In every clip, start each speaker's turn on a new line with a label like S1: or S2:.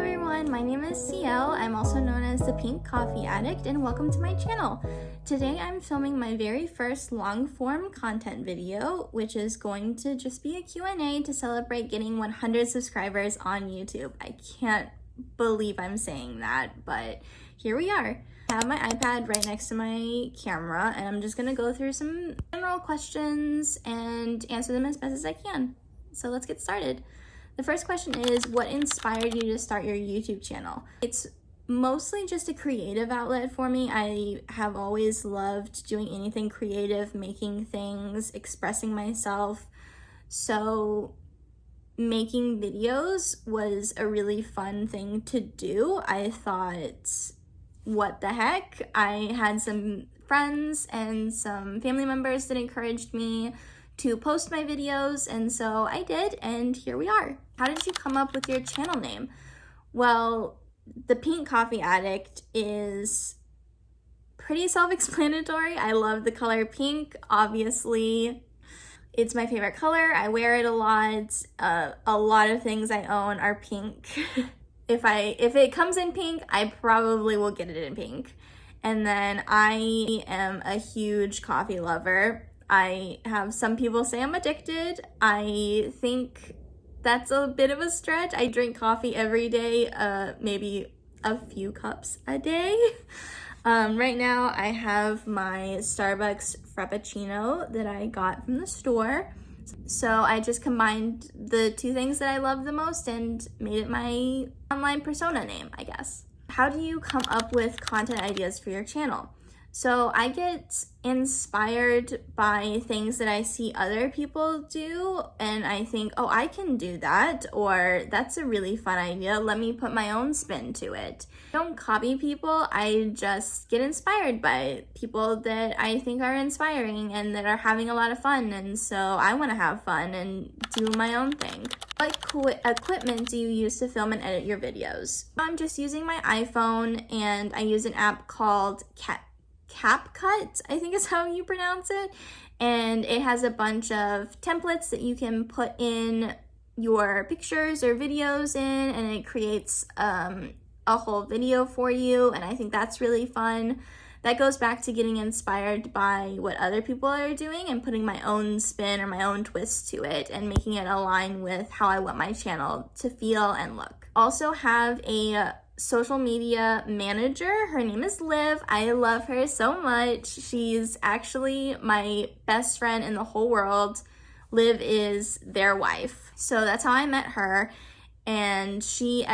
S1: everyone, my name is Ciel. I'm also known as the Pink Coffee Addict, and welcome to my channel. Today I'm filming my very first long-form content video, which is going to just be a Q&A to celebrate getting 100 subscribers on YouTube. I can't believe I'm saying that, but here we are. I have my iPad right next to my camera, and I'm just gonna go through some general questions and answer them as best as I can. So let's get started. The first question is, what inspired you to start your YouTube channel? It's mostly just a creative outlet for me. I have always loved doing anything creative, making things, expressing myself. So making videos was a really fun thing to do. I thought, what the heck? I had some friends and some family members that encouraged me to post my videos, and so I did, and here we are. How did you come up with your channel name? Well, the Pink Coffee Addict is pretty self-explanatory. I love the color pink. Obviously, it's my favorite color. I wear it a lot. A lot of things I own are pink. If it comes in pink, I probably will get it in pink. And then I am a huge coffee lover. I have some people say I'm addicted. I think that's a bit of a stretch. I drink coffee every day, maybe a few cups a day. Right now I have my Starbucks Frappuccino that I got from the store. So I just combined the two things that I love the most and made it my online persona name, I guess. How do you come up with content ideas for your channel? So I get inspired by things that I see other people do, and I think, oh, I can do that, or that's a really fun idea. Let me put my own spin to it. I don't copy people. I just get inspired by people that I think are inspiring and that are having a lot of fun, and so I want to have fun and do my own thing. What equipment do you use to film and edit your videos? I'm just using my iPhone, and I use an app called CapCut, I think is how you pronounce it, and it has a bunch of templates that you can put in your pictures or videos in, and it creates a whole video for you, and I think that's really fun. That goes back to getting inspired by what other people are doing and putting my own spin or my own twist to it and making it align with how I want my channel to feel and look. Also have a social media manager. Her name is Liv. I love her so much. She's actually my best friend in the whole world. Liv is their wife. So that's how I met her. And she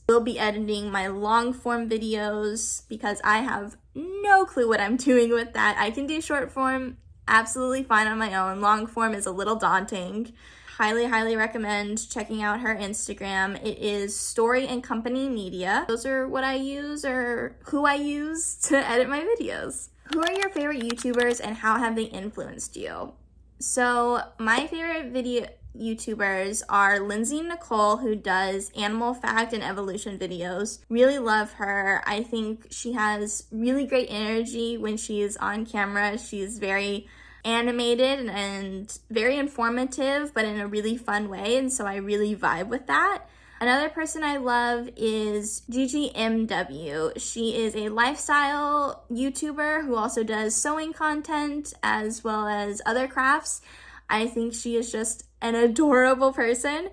S1: will be editing my long form videos because I have no clue what I'm doing with that. I can do short form absolutely fine on my own. Long form is a little daunting. Highly recommend checking out her Instagram. It is Story and Company Media. Those are what I use, or who I use to edit my videos. Who are your favorite YouTubers and how have they influenced you? So my favorite video YouTubers are Lindsay Nicole, who does animal fact and evolution videos. Really love her. I think she has really great energy when she's on camera. She's very animated and very informative, but in a really fun way, and so I really vibe with that. Another person I love is GGMW. She is a lifestyle YouTuber who also does sewing content as well as other crafts. I think she is just an adorable person,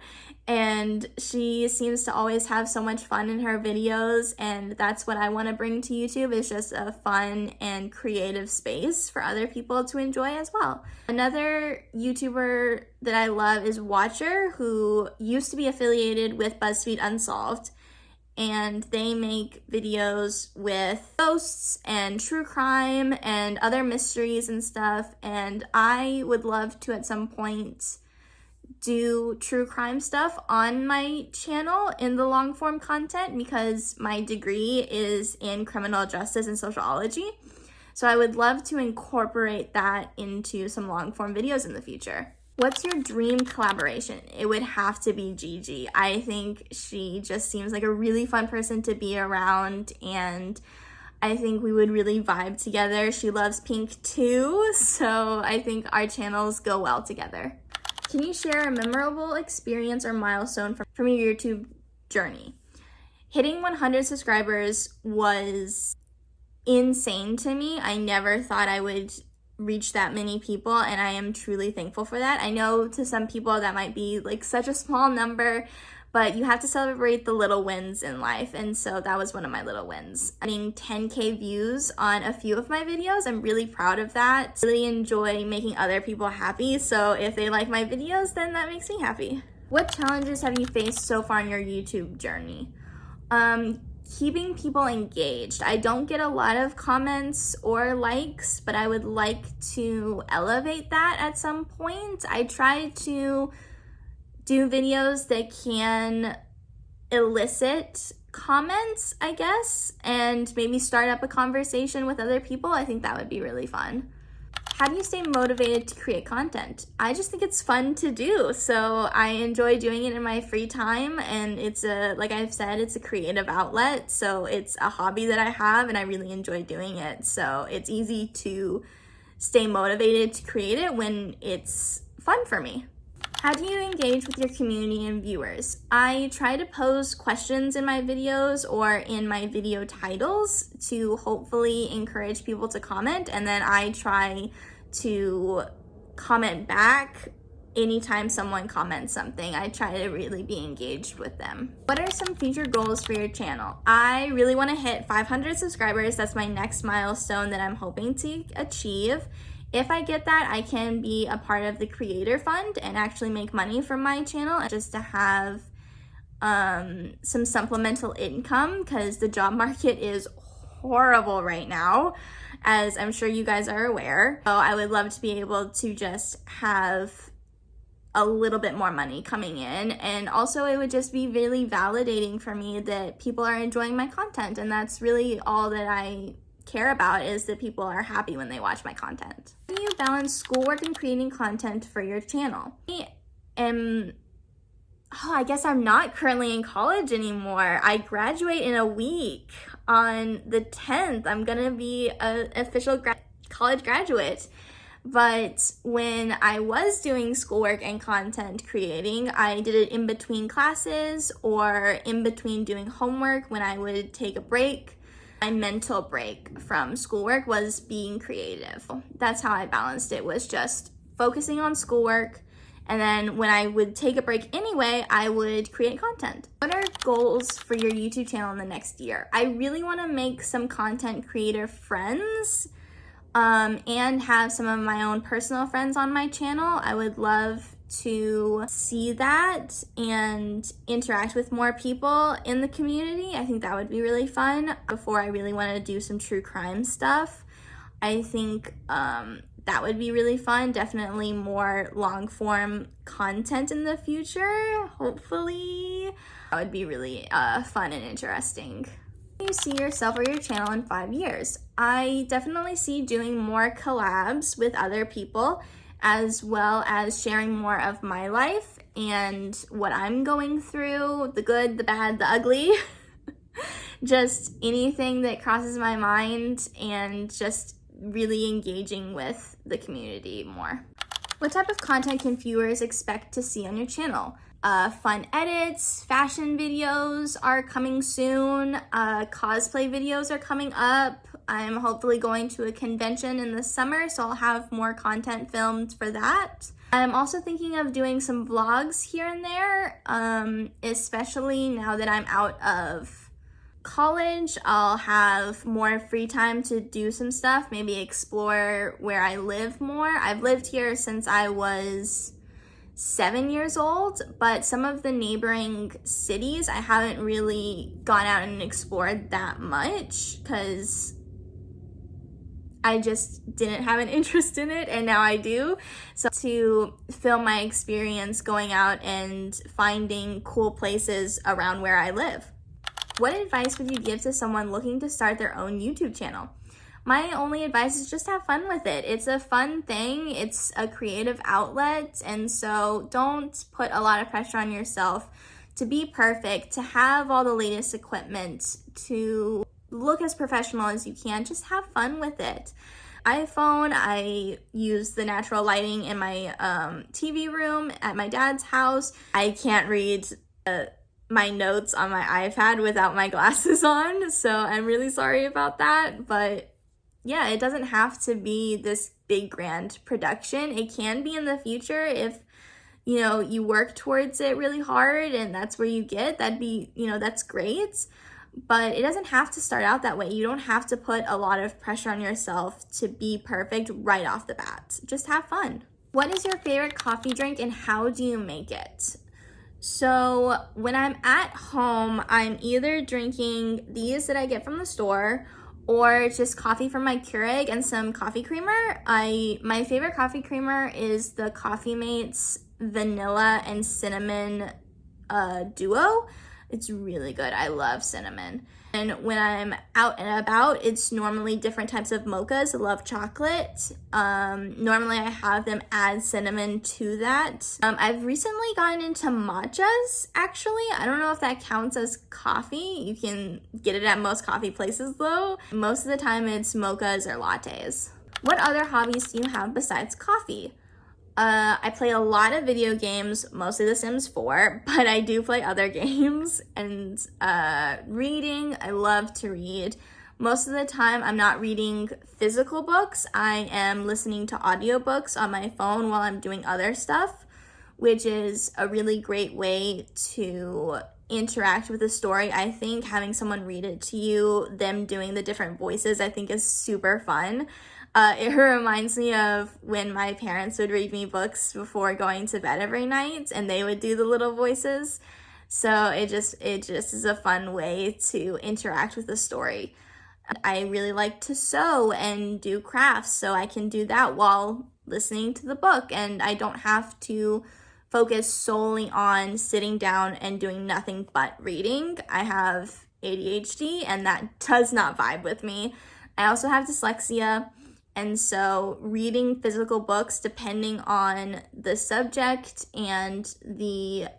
S1: and she seems to always have so much fun in her videos, and that's what I want to bring to YouTube, is just a fun and creative space for other people to enjoy as well. Another YouTuber that I love is Watcher, who used to be affiliated with BuzzFeed Unsolved, and they make videos with ghosts and true crime and other mysteries and stuff, and I would love to at some point do true crime stuff on my channel in the long form content because my degree is in criminal justice and sociology. So I would love to incorporate that into some long form videos in the future. What's your dream collaboration? It would have to be Gigi. I think she just seems like a really fun person to be around, and I think we would really vibe together. She loves pink too, so I think our channels go well together. Can you share a memorable experience or milestone from your YouTube journey? Hitting 100 subscribers was insane to me. I never thought I would reach that many people, and I am truly thankful for that. I know to some people that might be like such a small number, but you have to celebrate the little wins in life, and so that was one of my little wins. I mean, 10K views on a few of my videos. I'm really proud of that. I really enjoy making other people happy, so if they like my videos, then that makes me happy. What challenges have you faced so far in your YouTube journey? Keeping people engaged. I don't get a lot of comments or likes, but I would like to elevate that at some point. I try to do videos that can elicit comments, I guess, and maybe start up a conversation with other people. I think that would be really fun. How do you stay motivated to create content? I just think it's fun to do. So I enjoy doing it in my free time, and like I've said, it's a creative outlet. So it's a hobby that I have, and I really enjoy doing it. So it's easy to stay motivated to create it when it's fun for me. How do you engage with your community and viewers? I try to pose questions in my videos or in my video titles to hopefully encourage people to comment, and then I try to comment back anytime someone comments something. I try to really be engaged with them. What are some future goals for your channel? I really want to hit 500 subscribers. That's my next milestone that I'm hoping to achieve. If I get that, I can be a part of the creator fund and actually make money from my channel, just to have some supplemental income, because the job market is horrible right now, as I'm sure you guys are aware. So I would love to be able to just have a little bit more money coming in, and also it would just be really validating for me that people are enjoying my content, and that's really all that I care about, is that people are happy when they watch my content. How do you balance schoolwork and creating content for your channel? I guess I'm not currently in college anymore. I graduate in a week. On the 10th, I'm gonna be an official college graduate. But when I was doing schoolwork and content creating, I did it in between classes or in between doing homework when I would take a break. My mental break from schoolwork was being creative. That's how I balanced it, was just focusing on schoolwork, and then when I would take a break anyway, I would create content. What are goals for your YouTube channel in the next year? I really want to make some content creator friends and have some of my own personal friends on my channel. I would love to see that and interact with more people in the community. I think that would be really fun. Before, I really want to do some true crime stuff. I think that would be really fun. Definitely more long form content in the future, hopefully. That would be really fun and interesting. How do you see yourself or your channel in 5 years? I definitely see doing more collabs with other people, as well as sharing more of my life and what I'm going through, the good, the bad, the ugly. Just anything that crosses my mind, and just really engaging with the community more. What type of content can viewers expect to see on your channel? Fun edits, fashion videos are coming soon, cosplay videos are coming up. I'm hopefully going to a convention in the summer, so I'll have more content filmed for that. I'm also thinking of doing some vlogs here and there, especially now that I'm out of college. I'll have more free time to do some stuff, maybe explore where I live more. I've lived here since I was 7 years old, but some of the neighboring cities I haven't really gone out and explored that much, because I just didn't have an interest in it, and now I do. So to film my experience going out and finding cool places around where I live. What advice would you give to someone looking to start their own YouTube channel? My only advice is just have fun with it. It's a fun thing. It's a creative outlet. And so don't put a lot of pressure on yourself to be perfect, to have all the latest equipment, to look as professional as you can. Just have fun with it. iPhone, I use the natural lighting in my TV room at my dad's house. I can't read my notes on my iPad without my glasses on, so I'm really sorry about that. But yeah, it doesn't have to be this big grand production. It can be in the future if, you know, you work towards it really hard and that's where you get, that'd be, you know, that's great. But it doesn't have to start out that way. You don't have to put a lot of pressure on yourself to be perfect right off the bat. Just have fun. What is your favorite coffee drink and how do you make it? So when I'm at home, I'm either drinking these that I get from the store or just coffee from my Keurig and some coffee creamer. My favorite coffee creamer is the Coffee Mates vanilla and cinnamon duo. It's really good. I love cinnamon. And when I'm out and about, it's normally different types of mochas. I love chocolate. Normally I have them add cinnamon to that. I've recently gotten into matchas, actually. I don't know if that counts as coffee. You can get it at most coffee places though. Most of the time it's mochas or lattes. What other hobbies do you have besides coffee? I play a lot of video games, mostly The Sims 4, but I do play other games. And reading, I love to read. Most of the time, I'm not reading physical books. I am listening to audiobooks on my phone while I'm doing other stuff, which is a really great way to interact with the story. I think having someone read it to you, them doing the different voices, I think is super fun. It reminds me of when my parents would read me books before going to bed every night and they would do the little voices. So it just is a fun way to interact with the story. I really like to sew and do crafts, so I can do that while listening to the book and I don't have to focus solely on sitting down and doing nothing but reading. I have ADHD and that does not vibe with me. I also have dyslexia. And so reading physical books, depending on the subject and the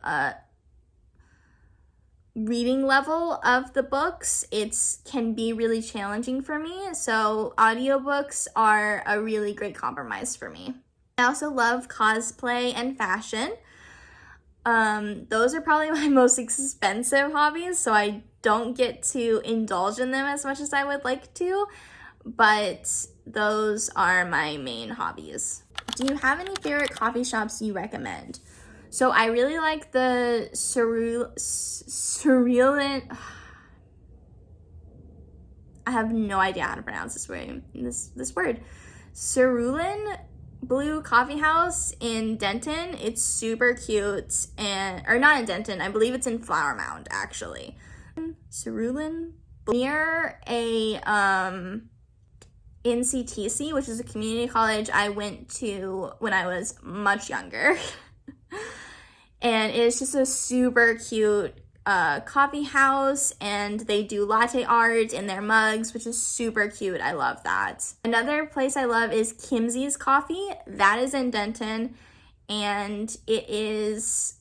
S1: reading level of the books, it can be really challenging for me. So audiobooks are a really great compromise for me. I also love cosplay and fashion. Those are probably my most expensive hobbies, so I don't get to indulge in them as much as I would like to. But those are my main hobbies. Do you have any favorite coffee shops you recommend? So I really like the Cerulean. I have no idea how to pronounce this word. This word. Cerulean Blue Coffee House in Denton. It's super cute or not in Denton. I believe it's in Flower Mound actually. Cerulean near a NCTC, which is a community college I went to when I was much younger. And it's just a super cute coffee house, and they do latte art in their mugs, which is super cute. I love that. Another place I love is Kimsey's Coffee. That is in Denton, and it is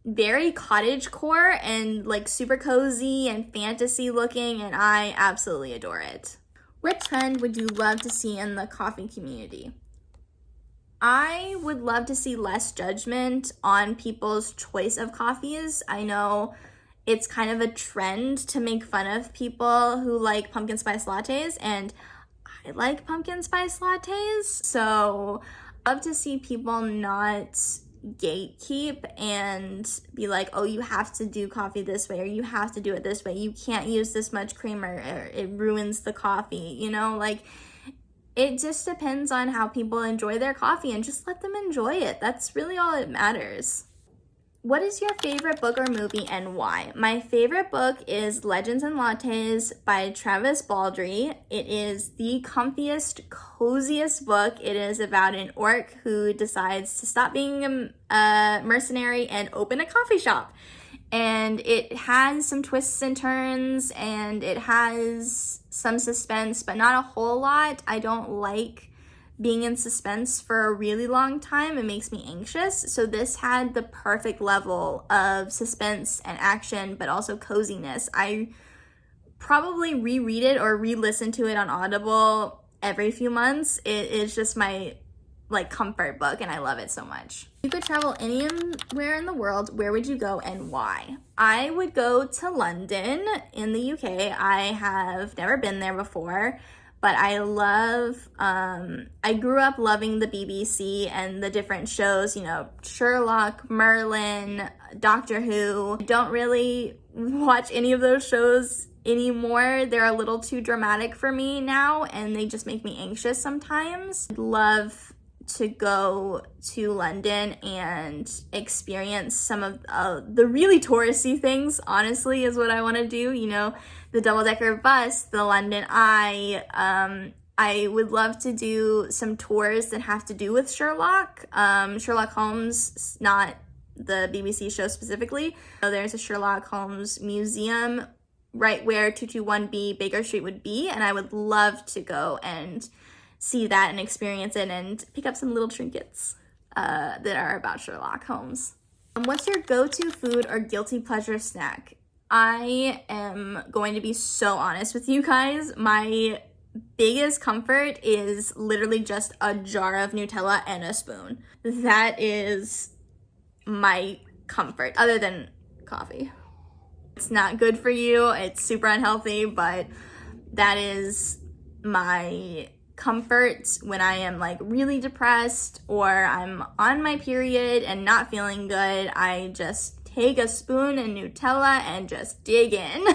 S1: very cottagecore and like super cozy and fantasy looking, and I absolutely adore it. What trend would you love to see in the coffee community? I would love to see less judgment on people's choice of coffees. I know it's kind of a trend to make fun of people who like pumpkin spice lattes, and I like pumpkin spice lattes. So I love to see people not gatekeep and be like, oh, you have to do coffee this way, or you have to do it this way. You can't use this much creamer, or it ruins the coffee, you know? Like, it just depends on how people enjoy their coffee, and just let them enjoy it. That's really all that matters. What is your favorite book or movie and why? My favorite book is Legends and Lattes by Travis Baldree. It is the comfiest, coziest book. It is about an orc who decides to stop being a mercenary and open a coffee shop. And it has some twists and turns, and it has some suspense, but not a whole lot. I don't like being in suspense for a really long time. It makes me anxious. So this had the perfect level of suspense and action, but also coziness. I probably reread it or re-listen to it on Audible every few months. It is just my like comfort book, and I love it so much. If you could travel anywhere in the world, where would you go and why? I would go to London in the UK. I have never been there before, but I love, I grew up loving the BBC and the different shows, you know, Sherlock, Merlin, Doctor Who. I don't really watch any of those shows anymore. They're a little too dramatic for me now, and they just make me anxious sometimes. I'd love to go to London and experience some of the really touristy things, honestly, is what I want to do. You know, the double-decker bus, the London Eye. I would love to do some tours that have to do with Sherlock. Sherlock Holmes, not the BBC show specifically. So there's a Sherlock Holmes museum right where 221B Baker Street would be, and I would love to go and see that and experience it and pick up some little trinkets that are about Sherlock Holmes. What's your go-to food or guilty pleasure snack? I am going to be so honest with you guys. My biggest comfort is literally just a jar of Nutella and a spoon. That is my comfort, other than coffee. It's not good for you, it's super unhealthy, but that is my comfort when I am like really depressed or I'm on my period and not feeling good. I just take a spoon and Nutella and just dig in.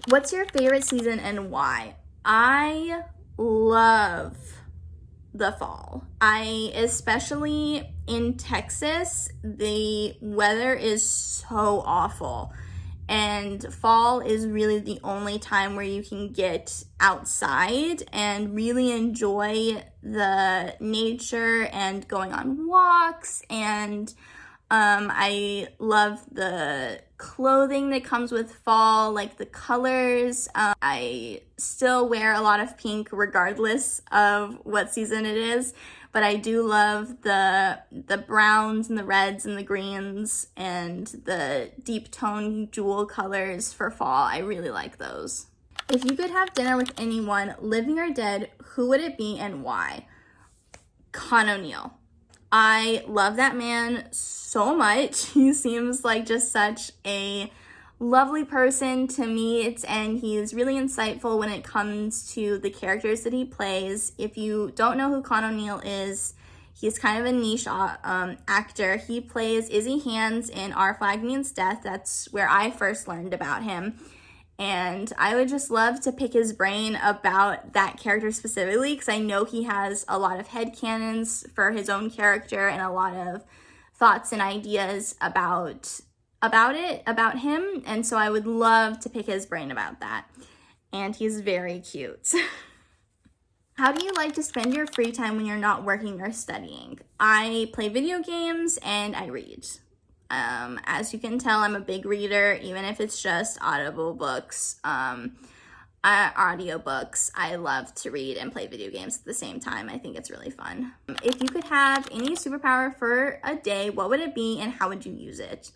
S1: What's your favorite season and why? I love the fall. Especially in Texas, the weather is so awful. And fall is really the only time where you can get outside and really enjoy the nature and going on walks. And I love the clothing that comes with fall, like the colors. I still wear a lot of pink regardless of what season it is. But I do love the browns and the reds and the greens and the deep tone jewel colors for fall. I really like those. If you could have dinner with anyone, living or dead, who would it be and why? Con O'Neill. I love that man so much. He seems like just such a lovely person to meet, and he's really insightful when it comes to the characters that he plays. If you don't know who Con O'Neill is, he's kind of a niche actor. He plays Izzy Hands in Our Flag Means Death. That's where I first learned about him. And I would just love to pick his brain about that character specifically, because I know he has a lot of headcanons for his own character and a lot of thoughts and ideas about him, and so I would love to pick his brain about that. And he's very cute. How do you like to spend your free time when you're not working or studying? I play video games and I read. As you can tell, I'm a big reader, even if it's just audible books, audiobooks. I love to read and play video games at the same time. I think it's really fun. If you could have any superpower for a day, what would it be and how would you use it?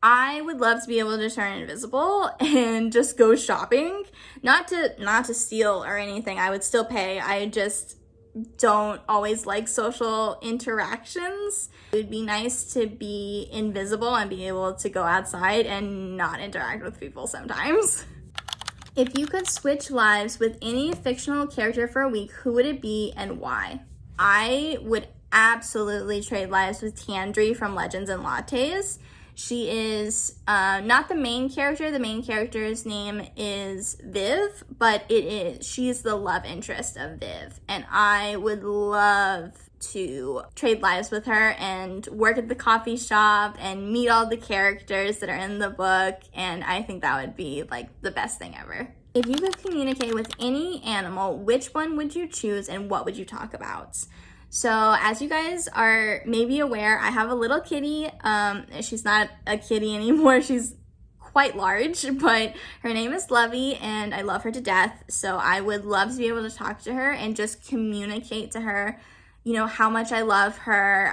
S1: I would love to be able to turn invisible and just go shopping. Not to steal or anything. I would still pay. I just don't always like social interactions. It would be nice to be invisible and be able to go outside and not interact with people sometimes. If you could switch lives with any fictional character for a week, who would it be and why? I would absolutely trade lives with Tandri from Legends and Lattes. She is not the main character. The main character's name is Viv, but she's the love interest of Viv. And I would love to trade lives with her and work at the coffee shop and meet all the characters that are in the book. And I think that would be like the best thing ever. If you could communicate with any animal, which one would you choose and what would you talk about? So as you guys are maybe aware, I have a little kitty. She's not a kitty anymore. She's quite large, but her name is Lovey and I love her to death. So I would love to be able to talk to her and just communicate to her, you know, how much I love her.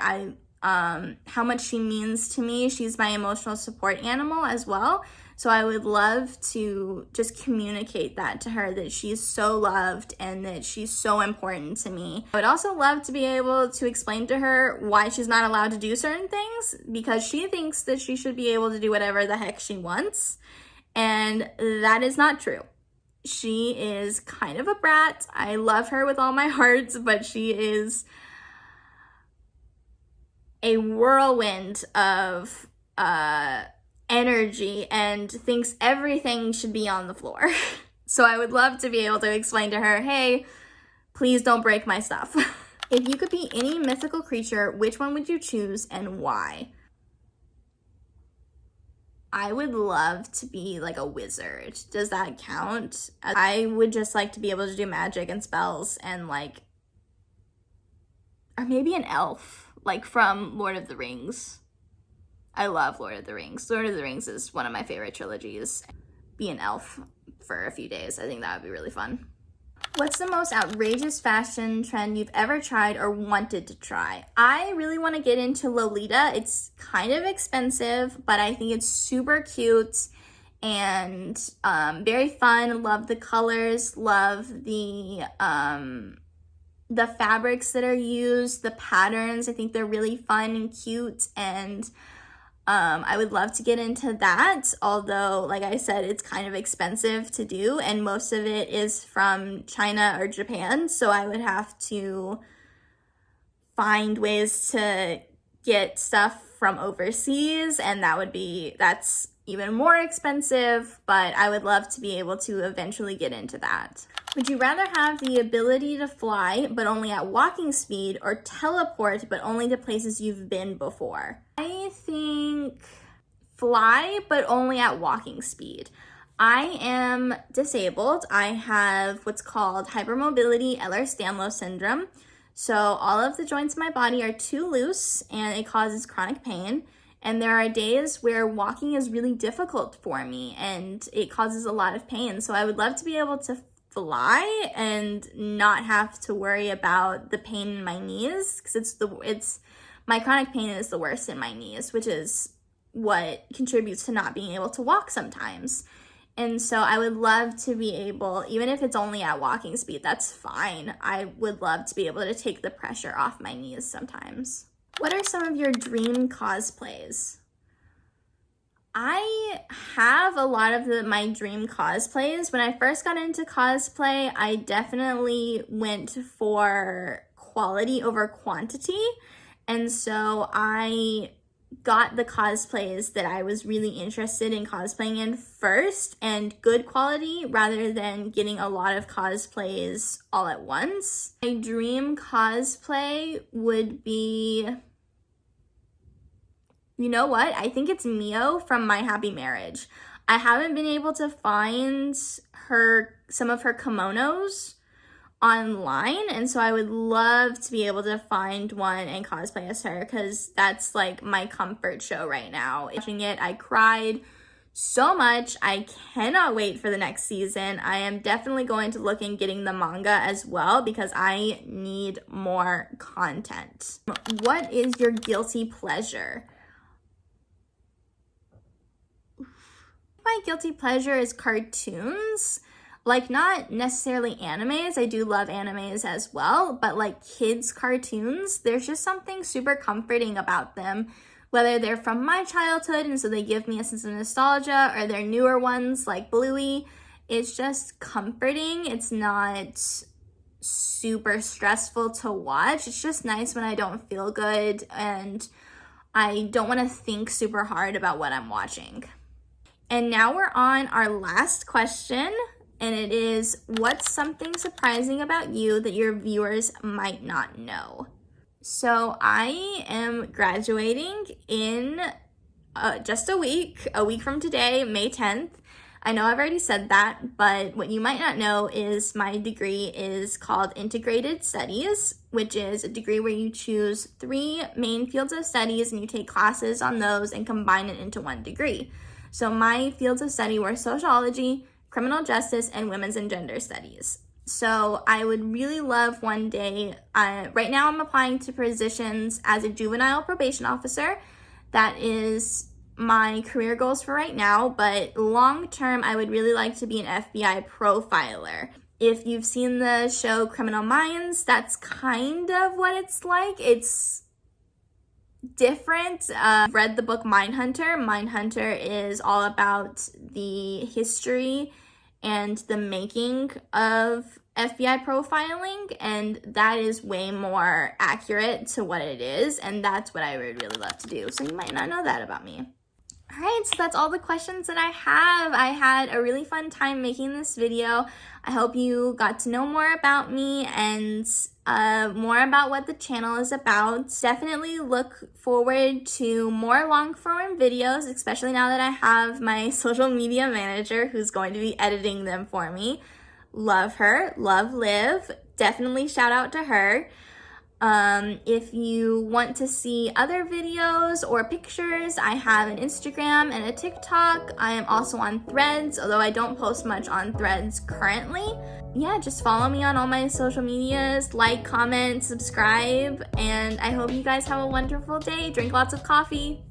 S1: how much she means to me. She's my emotional support animal as well. So I would love to just communicate that to her, that she's so loved and that she's so important to me. I would also love to be able to explain to her why she's not allowed to do certain things, because she thinks that she should be able to do whatever the heck she wants. And that is not true. She is kind of a brat. I love her with all my heart, but she is a whirlwind of energy and thinks everything should be on the floor. So I would love to be able to explain to her, hey, please don't break my stuff. If you could be any mythical creature, which one would you choose and why? I would love to be like a wizard. Does that count? I would just like to be able to do magic and spells and like, or maybe an elf, like from Lord of the Rings. I love Lord of the Rings. Lord of the Rings is one of my favorite trilogies. Be an elf for a few days. I think that would be really fun. What's the most outrageous fashion trend you've ever tried or wanted to try? I really want to get into Lolita. It's kind of expensive, but I think it's super cute and very fun. Love the colors, love the fabrics that are used, the patterns. I think they're really fun and cute, and I would love to get into that, although, like I said, it's kind of expensive to do, and most of it is from China or Japan, so I would have to find ways to get stuff from overseas, and that's even more expensive, but I would love to be able to eventually get into that. Would you rather have the ability to fly, but only at walking speed, or teleport, but only to places you've been before? I think fly, but only at walking speed. I am disabled. I have what's called hypermobility Ehlers-Danlos syndrome. So all of the joints in my body are too loose and it causes chronic pain. And there are days where walking is really difficult for me and it causes a lot of pain. So I would love to be able to fly and not have to worry about the pain in my knees, because my chronic pain is the worst in my knees, which is what contributes to not being able to walk sometimes. And so I would love to be able, even if it's only at walking speed, that's fine. I would love to be able to take the pressure off my knees sometimes. What are some of your dream cosplays? I have a lot of my dream cosplays. When I first got into cosplay, I definitely went for quality over quantity. And so I got the cosplays that I was really interested in cosplaying in first, and good quality, rather than getting a lot of cosplays all at once. My dream cosplay would be, you know what? I think it's Mio from My Happy Marriage. I haven't been able to find some of her kimonos online, and so I would love to be able to find one and cosplay as her, because that's like my comfort show right now. Watching it, I cried so much. I cannot wait for the next season. I am definitely going to look in getting the manga as well, because I need more content. What is your guilty pleasure? My guilty pleasure is cartoons. Like, not necessarily animes. I do love animes as well, but like kids cartoons, there's just something super comforting about them, whether they're from my childhood and so they give me a sense of nostalgia, or they're newer ones like Bluey. It's just comforting. It's not super stressful to watch. It's just nice when I don't feel good and I don't want to think super hard about what I'm watching. And now we're on our last question. And it is, what's something surprising about you that your viewers might not know? So I am graduating in just a week from today, May 10th. I know I've already said that, but what you might not know is my degree is called Integrated Studies, which is a degree where you choose 3 main fields of studies and you take classes on those and combine it into one degree. So my fields of study were sociology, criminal justice, and women's and gender studies. So I would really love one day, right now I'm applying to positions as a juvenile probation officer. That is my career goals for right now, but long term, I would really like to be an FBI profiler. If you've seen the show Criminal Minds, that's kind of what it's like. It's different. Read the book Mindhunter. Mindhunter is all about the history and the making of FBI profiling, and that is way more accurate to what it is, and that's what I would really love to do. So you might not know that about me. All right, so that's all the questions that I have. I had a really fun time making this video. I hope you got to know more about me and more about what the channel is about. Definitely look forward to more long form videos, especially now that I have my social media manager who's going to be editing them for me. Love her, love Liv. Definitely shout out to her. If you want to see other videos or pictures, I have an Instagram and a TikTok. I am also on Threads, although I don't post much on Threads currently. Yeah, just follow me on all my social medias, like, comment, subscribe, and I hope you guys have a wonderful day. Drink lots of coffee.